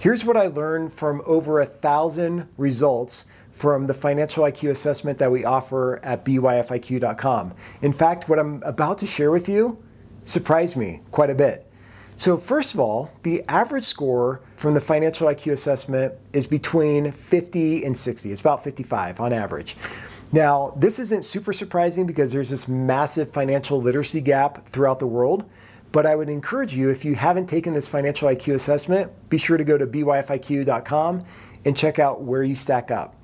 Here's what I learned from over 1,000 results from the financial IQ assessment that we offer at byfiq.com. In fact, what I'm about to share with you surprised me quite a bit. So first of all, the average score from the financial IQ assessment is between 50 and 60. It's about 55 on average. Now, this isn't super surprising because there's this massive financial literacy gap throughout the world. But I would encourage you, if you haven't taken this financial IQ assessment, be sure to go to byfiq.com and check out where you stack up.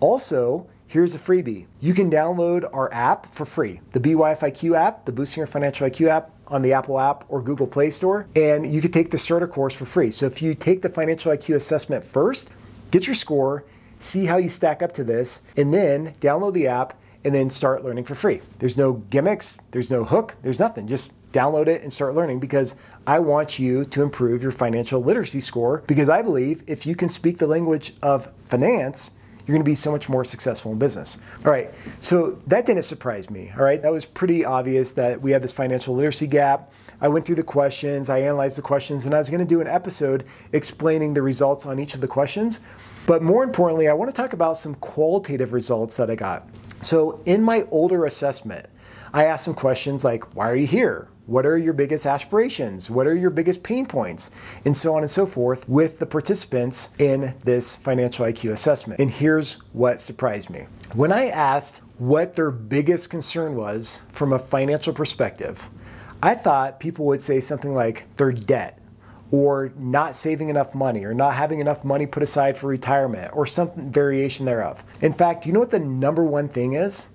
Also, here's a freebie. You can download our app for free, the BYFIQ app, the Boosting Your Financial IQ app on the Apple app or Google Play Store, and you can take the starter course for free. So if you take the financial IQ assessment first, get your score, see how you stack up to this, and then download the app and then start learning for free. There's no gimmicks, there's no hook, there's nothing. Just download it and start learning because I want you to improve your financial literacy score because I believe if you can speak the language of finance, you're gonna be so much more successful in business. All right, so that didn't surprise me, all right? That was pretty obvious that we had this financial literacy gap. I went through the questions, I analyzed the questions, and I was gonna do an episode explaining the results on each of the questions. But more importantly, I wanna talk about some qualitative results that I got. So in my older assessment, I asked some questions like, why are you here? What are your biggest aspirations? What are your biggest pain points? And so on and so forth with the participants in this financial IQ assessment. And here's what surprised me. When I asked what their biggest concern was from a financial perspective, I thought people would say something like their debt, or not saving enough money, or not having enough money put aside for retirement, or some variation thereof. In fact, do you know what the number one thing is?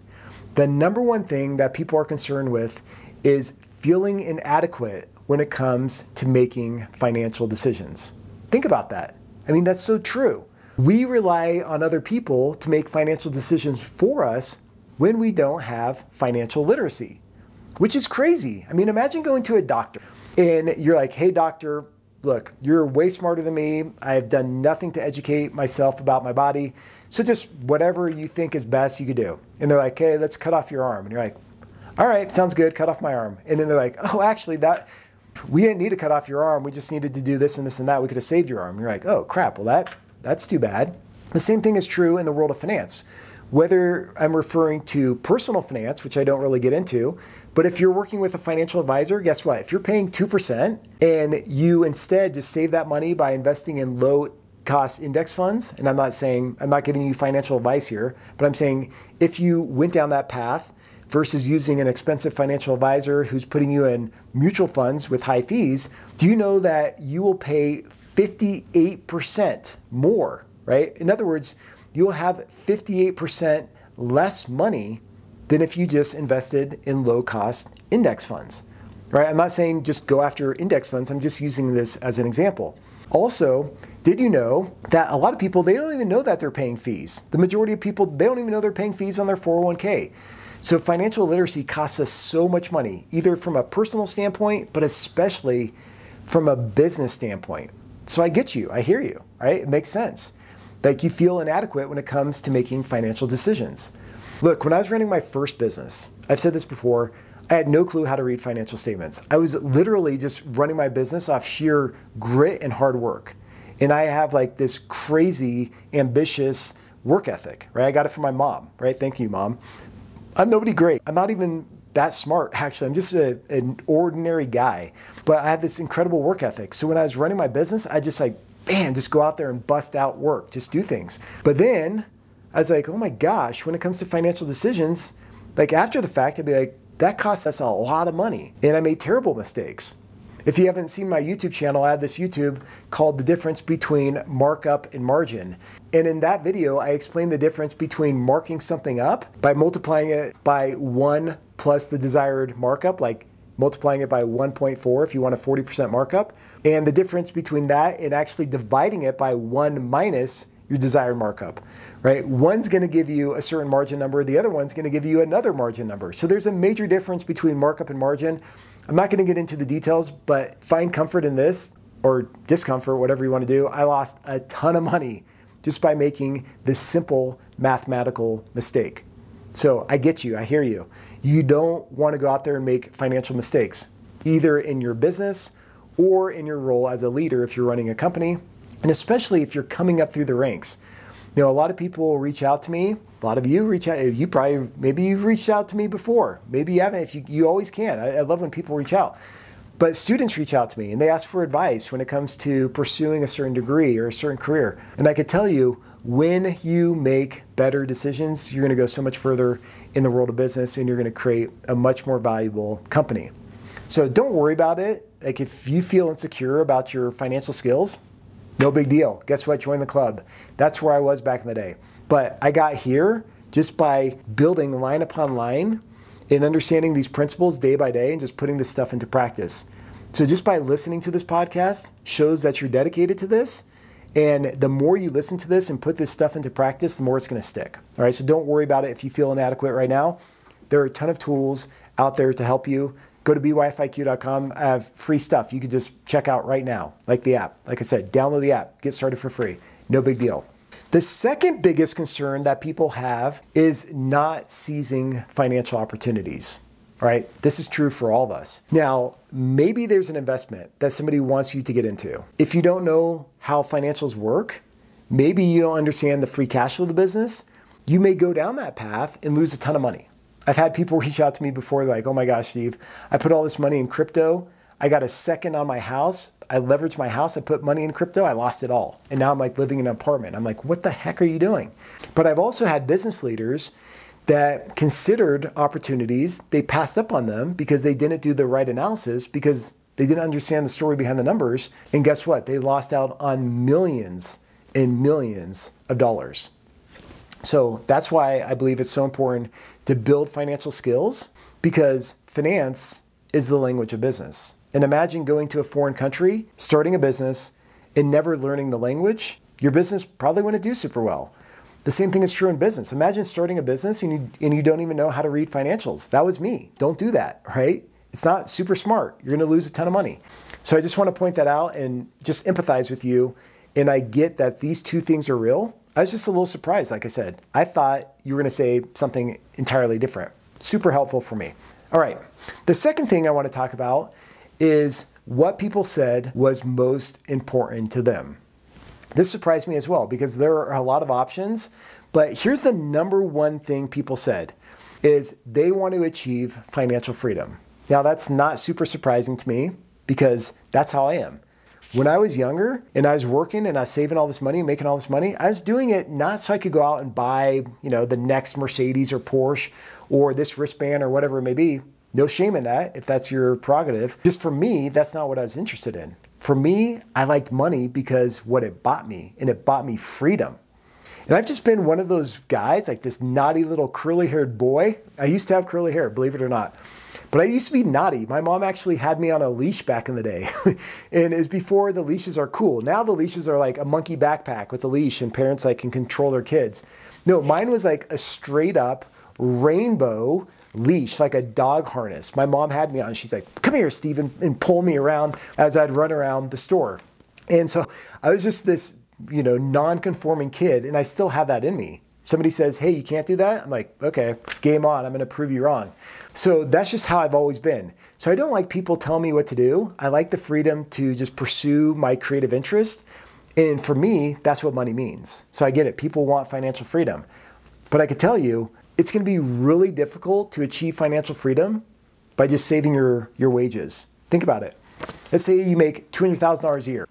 The number one thing that people are concerned with is feeling inadequate when it comes to making financial decisions. Think about that. I mean, that's so true. We rely on other people to make financial decisions for us when we don't have financial literacy, which is crazy. I mean, imagine going to a doctor and you're like, hey doctor, look, you're way smarter than me. I've done nothing to educate myself about my body. So just whatever you think is best you could do. And they're like, hey, let's cut off your arm. And you're like, all right, sounds good, cut off my arm. And then they're like, oh, actually, we didn't need to cut off your arm. We just needed to do this and this and that. We could have saved your arm. And you're like, oh, crap, well, that's too bad. The same thing is true in the world of finance. Whether I'm referring to personal finance, which I don't really get into, but if you're working with a financial advisor, guess what? If you're paying 2% and you instead just save that money by investing in low-cost index funds, and I'm not giving you financial advice here, but I'm saying if you went down that path, versus using an expensive financial advisor who's putting you in mutual funds with high fees, do you know that you will pay 58% more, right? In other words, you'll have 58% less money than if you just invested in low-cost index funds, right? I'm not saying just go after index funds. I'm just using this as an example. Also, did you know that a lot of people, they don't even know that they're paying fees. The majority of people, they don't even know they're paying fees on their 401k. So financial literacy costs us so much money, either from a personal standpoint, but especially from a business standpoint. So I get you, I hear you, right? It makes sense. Like you feel inadequate when it comes to making financial decisions. Look, when I was running my first business, I've said this before, I had no clue how to read financial statements. I was literally just running my business off sheer grit and hard work. And I have like this crazy, ambitious work ethic, right? I got it from my mom, right? Thank you, Mom. I'm nobody great. I'm not even that smart, actually. I'm just an ordinary guy. But I have this incredible work ethic. So when I was running my business, I just like, bam, just go out there and bust out work, just do things. But then I was like, oh my gosh, when it comes to financial decisions, like after the fact, I'd be like, that costs us a lot of money. And I made terrible mistakes. If you haven't seen my YouTube channel, I have this YouTube called The Difference Between Markup and Margin. And in that video, I explained the difference between marking something up by multiplying it by 1 plus the desired markup, like multiplying it by 1.4 if you want a 40% markup, and the difference between that and actually dividing it by 1 minus your desired markup, right? One's gonna give you a certain margin number, the other one's gonna give you another margin number. So there's a major difference between markup and margin. I'm not gonna get into the details, but find comfort in this, or discomfort, whatever you wanna do. I lost a ton of money just by making this simple mathematical mistake. So I get you, I hear you. You don't wanna go out there and make financial mistakes, either in your business or in your role as a leader if you're running a company. And especially if you're coming up through the ranks. You know, a lot of people reach out to me. A lot of you reach out. Maybe you've reached out to me before. Maybe you haven't. If you always can. I love when people reach out. But students reach out to me and they ask for advice when it comes to pursuing a certain degree or a certain career. And I could tell you, when you make better decisions, you're going to go so much further in the world of business and you're going to create a much more valuable company. So don't worry about it. Like if you feel insecure about your financial skills, no big deal. Guess what? Join the club. That's where I was back in the day. But I got here just by building line upon line and understanding these principles day by day and just putting this stuff into practice. So just by listening to this podcast shows that you're dedicated to this. And the more you listen to this and put this stuff into practice, the more it's going to stick. All right. So don't worry about it if you feel inadequate right now. There are a ton of tools out there to help you. Go to byfiq.com. I have free stuff you could just check out right now, like the app. Like I said, download the app, get started for free. No big deal. The second biggest concern that people have is not seizing financial opportunities. All right, this is true for all of us. Now, maybe there's an investment that somebody wants you to get into. If you don't know how financials work, maybe you don't understand the free cash flow of the business, you may go down that path and lose a ton of money. I've had people reach out to me before, like, oh my gosh, Steve, I put all this money in crypto. I got a second on my house. I leveraged my house. I put money in crypto. I lost it all. And now I'm like living in an apartment. I'm like, what the heck are you doing? But I've also had business leaders that considered opportunities. They passed up on them because they didn't do the right analysis, because they didn't understand the story behind the numbers. And guess what? They lost out on millions and millions of dollars. So that's why I believe it's so important to build financial skills, because finance is the language of business. And imagine going to a foreign country, starting a business, and never learning the language. Your business probably wouldn't do super well. The same thing is true in business. Imagine starting a business and you don't even know how to read financials. That was me. Don't do that, right? It's not super smart. You're going to lose a ton of money. So I just want to point that out and just empathize with you. And I get that these two things are real. I was just a little surprised, like I said. I thought you were going to say something entirely different. Super helpful for me. All right. The second thing I want to talk about is what people said was most important to them. This surprised me as well, because there are a lot of options, but here's the number one thing people said is they want to achieve financial freedom. Now that's not super surprising to me, because that's how I am. When I was younger and I was working and I was saving all this money, making all this money, I was doing it not so I could go out and buy, the next Mercedes or Porsche or this wristband or whatever it may be. No shame in that if that's your prerogative. Just for me, that's not what I was interested in. For me, I liked money because what it bought me, and it bought me freedom. And I've just been one of those guys, like this naughty little curly-haired boy. I used to have curly hair, believe it or not. But I used to be naughty. My mom actually had me on a leash back in the day. And it was before the leashes are cool. Now the leashes are like a monkey backpack with a leash, and parents can control their kids. No, mine was like a straight up rainbow leash, like a dog harness. My mom had me on. She's like, come here, Steve, and pull me around as I'd run around the store. And so I was just this, non-conforming kid, and I still have that in me. Somebody says, hey, you can't do that? I'm like, okay, game on. I'm going to prove you wrong. So that's just how I've always been. So I don't like people telling me what to do. I like the freedom to just pursue my creative interest. And for me, that's what money means. So I get it. People want financial freedom. But I could tell you, it's going to be really difficult to achieve financial freedom by just saving your wages. Think about it. Let's say you make $200,000 a year.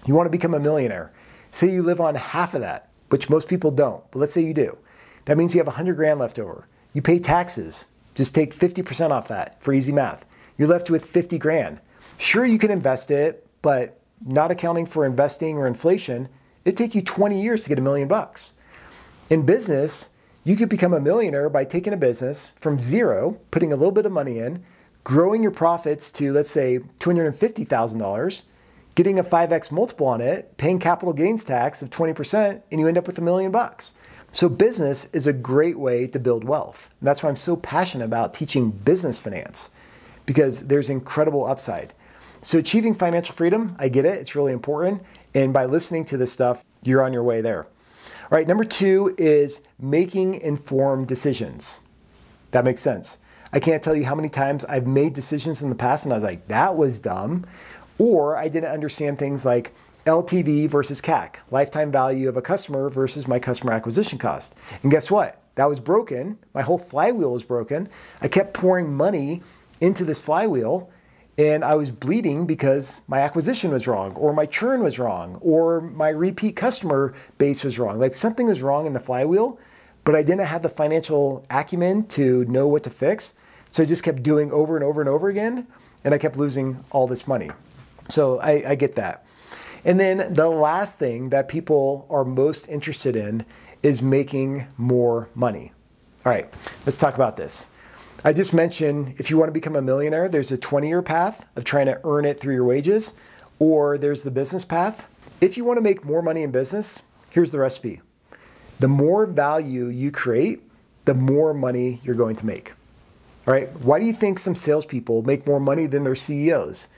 You want to become a millionaire. Say you live on half of that, which most people don't, but let's say you do. That means you have 100 grand left over. You pay taxes. Just take 50% off that for easy math. You're left with 50 grand. Sure, you can invest it, but not accounting for investing or inflation, it'd take you 20 years to get $1 million. In business, you could become a millionaire by taking a business from zero, putting a little bit of money in, growing your profits to, let's say, $250,000, getting a 5x multiple on it, paying capital gains tax of 20%, and you end up with $1 million. So business is a great way to build wealth. And that's why I'm so passionate about teaching business finance, because there's incredible upside. So achieving financial freedom, I get it. It's really important. And by listening to this stuff, you're on your way there. All right, number 2 is making informed decisions. That makes sense. I can't tell you how many times I've made decisions in the past and I was like, that was dumb. Or I didn't understand things like LTV versus CAC, lifetime value of a customer versus my customer acquisition cost. And guess what? That was broken. My whole flywheel was broken. I kept pouring money into this flywheel and I was bleeding because my acquisition was wrong, or my churn was wrong, or my repeat customer base was wrong. Like something was wrong in the flywheel, but I didn't have the financial acumen to know what to fix. So I just kept doing over and over and over again, and I kept losing all this money. So I get that. And then the last thing that people are most interested in is making more money. All right, let's talk about this. I just mentioned if you want to become a millionaire, there's a 20-year path of trying to earn it through your wages, or there's the business path. If you want to make more money in business, here's the recipe. The more value you create, the more money you're going to make. All right, why do you think some salespeople make more money than their CEOs?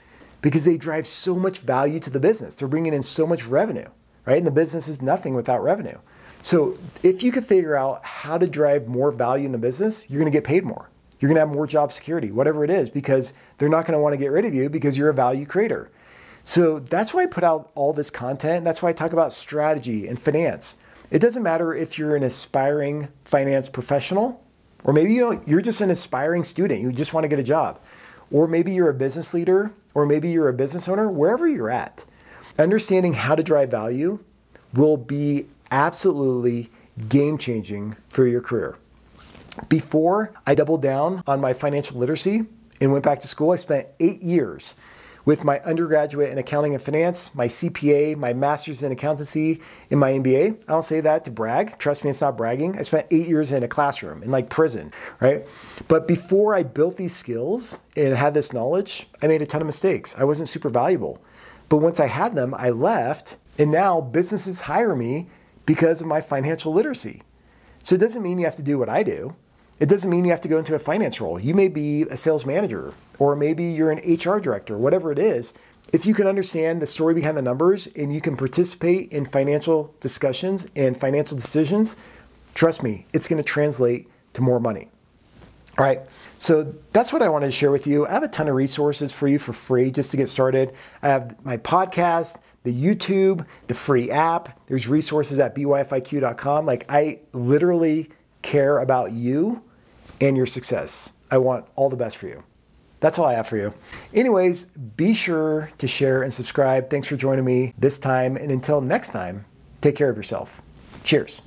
Because they drive so much value to the business. They're bringing in so much revenue, right? And the business is nothing without revenue. So if you can figure out how to drive more value in the business, you're going to get paid more. You're going to have more job security, whatever it is, because they're not going to want to get rid of you because you're a value creator. So that's why I put out all this content. That's why I talk about strategy and finance. It doesn't matter if you're an aspiring finance professional, or maybe you're just an aspiring student. You just want to get a job. Or maybe you're a business leader, or maybe you're a business owner, wherever you're at. Understanding how to drive value will be absolutely game-changing for your career. Before I doubled down on my financial literacy and went back to school, I spent 8 years with my undergraduate in accounting and finance, my CPA, my master's in accountancy, and my MBA. I don't say that to brag. Trust me, it's not bragging. I spent 8 years in a classroom, in like prison, right? But before I built these skills and had this knowledge, I made a ton of mistakes. I wasn't super valuable. But once I had them, I left, and now businesses hire me because of my financial literacy. So it doesn't mean you have to do what I do. It doesn't mean you have to go into a finance role. You may be a sales manager, or maybe you're an HR director, whatever it is. If you can understand the story behind the numbers and you can participate in financial discussions and financial decisions, trust me, it's going to translate to more money. All right, so that's what I wanted to share with you. I have a ton of resources for you for free just to get started. I have my podcast, the YouTube, the free app. There's resources at byfiq.com. Like, I literally care about you and your success. I want all the best for you. That's all I have for you. Anyways, be sure to share and subscribe. Thanks for joining me this time. And until next time, take care of yourself. Cheers.